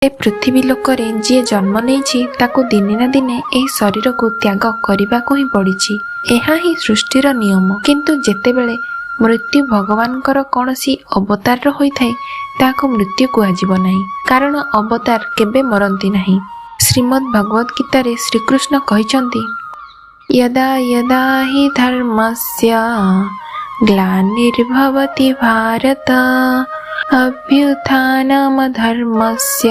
ए पृथ्वी लोकरे जी जन्म नहीं ताकू दिने ना दिने एही शरीर को त्याग करने को ही पड़ी। यह ही सृष्टिर नियम। किंतु जेतेबेले मृत्यु भगवानकर कौनसी अवतार होइथाय ताको मृत्यु कुहाजिब नाही, कारण अवतार केबे मरंती नाही। श्रीमद् भगवत गीता रे श्रीकृष्ण कहिसंती, यदा यदा हि धर्मस्य ग्लानिर्भवति भारत अभ्युत्थानम धर्मस्य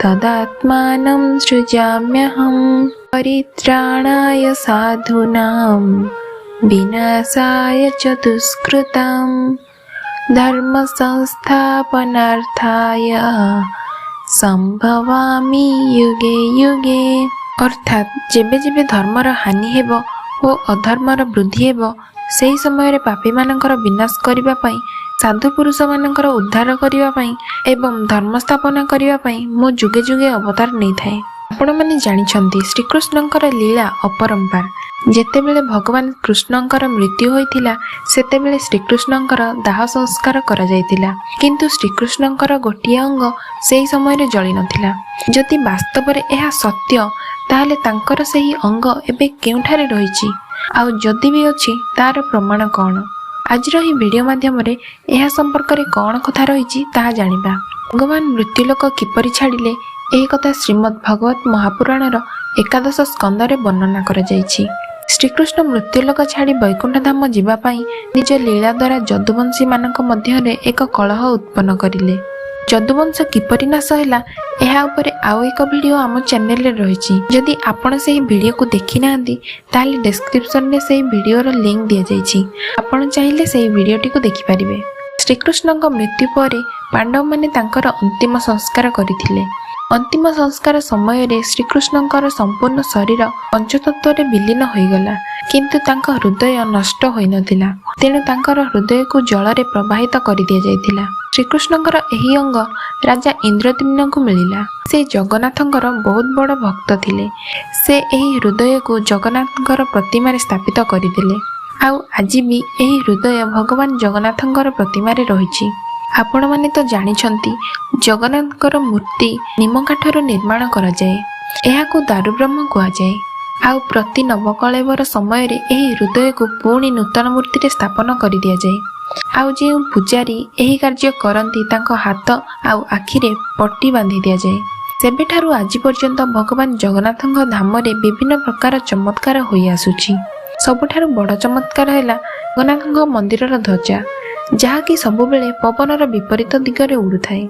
तदात्मानं सृजाम्यहम् परित्राणाय साधूनां विनाशाय च दुष्कृताम् धर्म संस्थापनार्थाय संभवामि युगे युगे। अर्थात जेबे जेबे धर्मर हानि हेबो ओ अधर्मर वृद्धि हेबो सेही समय पापी मानकर विनाश करिबा पई, साधु पुरुष मानकर उद्धार करिबा पई एवं धर्म स्थापना करिबा पई मो जुगे जुगे अवतार नहीं थाए। आपण माने जानिछंती श्रीकृष्णंकर लीला अपरंपार। जेतेबेले भगवान कृष्णंकर मृत्यु होइथिला सेतेबेले श्रीकृष्णंकर दाह संस्कार करा जायतिला, किंतु श्रीकृष्णंकर गोटिए अंग सेही समय रे जळी नथिला। जदि वास्तव रे एहा सत्य ताहले तांकर सेही अंग एबे केउठारे रहिछि आउ जदि भी अछि तार प्रमाण कौन? आजर ही वीडियो माध्यम रे एहा संपर्क रे कौन कथा रहिछि ताहा जानिबा। भगवान मृत्युलोक किपरि छाडिले एही कथा श्रीमद् भगवत महापुराणर 11 स्कंद रे वर्णना करा जायछि। श्रीकृष्ण मृत्युलोक छाड़ी वैकुंठ धाम जीवा पाई निज लीला द्वारा जदुवंशी मानक मध्य रे एक कलह उत्पन्न करिले। जदुवंश किपरि नाश हैला एहा उपरे आउ एक वीडियो आम चैनल रे रहिछि। जदि आपण सेही वीडियो को देखि नांदी ताले डिस्क्रिप्शन रे सेही वीडियो रो लिंक दिया जायछि, आपण चाहिले सेही वीडियोटी को देखि परिबे। श्रीकृष्णଙ୍କ मृत्यु परे पांडव माने तांकर अंतिम संस्कार करिथिले। अंतिम संस्कार समय रे श्रीकृष्णଙ୍କର संपूर्ण शरीर पंचतत्व रे विलीन होइगला, किंतु तांका हृदय नष्ट होई नथिला। तेणु तांकर हृदय को जल रे प्रवाहित करि दिया जायतिला। श्रीकृष्णଙ୍କର एही अंग राजा इंद्रद्युम्न को मिलिला। से जगन्नाथଙ୍କର बहुत बड़ भक्त थिले। से एही हृदय को जगन्नाथଙ୍କର प्रतिमा रे स्थापित करिदेले। आउ आज भी एही हृदय भगवान जगन्नाथଙ୍କର प्रतिमा रे रहिछि। आपण माने तो जानिछंती जगन्नाथଙ୍କର मूर्ति निम काठर निर्माण करा जाए। एहाको दारुब्रह्म कुआ जाए। आउ प्रति नवकलेवर समय रे एही हृदय को पुणी नूतन मूर्ति रे स्थापन करि दिया जाए। आउ जे पूजारी एही कार्य करंती तांको हाथ आउ आखि रे पट्टी बांधी दिया जाए। सेबेठारु आज पर्यंत भगवान जगन्नाथଙ୍କ धाम रे विभिन्न प्रकार चमत्कार होई आसुछि। सबुठारु बड़ चमत्कार हैला जगन्नाथଙ୍କ मंदिरर ध्वजा, जहाँकि सबुबेले पवनर विपरीत दिगरे उड़ुथाए।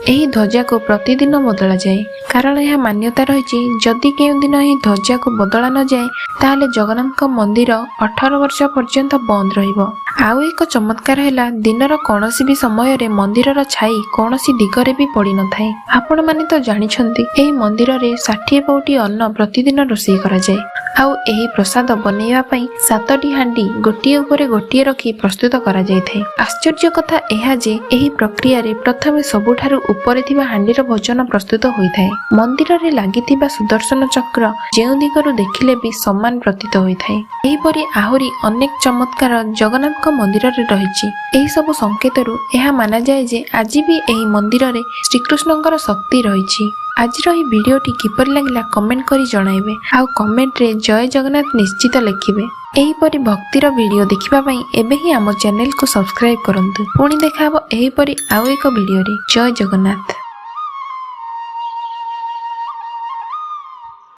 एही ध्वजा को प्रतिदिन बदला जाए, कारण यह मान्यता रही जदि केउ दिन ही ध्वजा को बदला न जाए ताहले जगन्नाथ मंदिर 18 वर्ष पर्यंत बंद रहिबो। आउ एक चमत्कार हैला दिनर कौनसी भी समय रे मंदिरर छाई कौनसी दिगरे भी पड़ी न थाए। आपण माने तो जानिछंती एही मंदिर रे 60 पौटी अन्न प्रतिदिन रोषेई करा जाए। आउ एही प्रसाद बनेଇବା ପାଇଁ 7टी हांडी गोटिए उपरे गोटिए रखी प्रस्तुत करा जायथाय। आश्चर्य कथा एहा जे एही प्रक्रिया रे प्रथमे सबुठारु उपरे थिबा हांडीर भोजन प्रस्तुत होइथाय। मंदिर रे लागिथिबा सुदर्शन चक्र जेउ दिगरु देखिले भी समान प्रतीत होइथाय। एही परि आहुरी अनेक चमत्कार जगन्नाथ मंदिर रे रहिछि। एही सब संकेतरु एहा माना जाय जे आज भी एही मंदिर रे श्रीकृष्णଙ୍କର शक्ति रहिछि। आजर ही वीडियोटी किपर लगिला कमेंट करी जणाइबे। आउ कमेंट रे जय जगन्नाथ निश्चित लिखिबे। एही परि भक्तिर वीडियो देखिबा पई एबे ही हम चैनल को सब्सक्राइब करंतु। पुणी देखाबो एही परि आउ एक वीडियो रे। जय जगन्नाथ।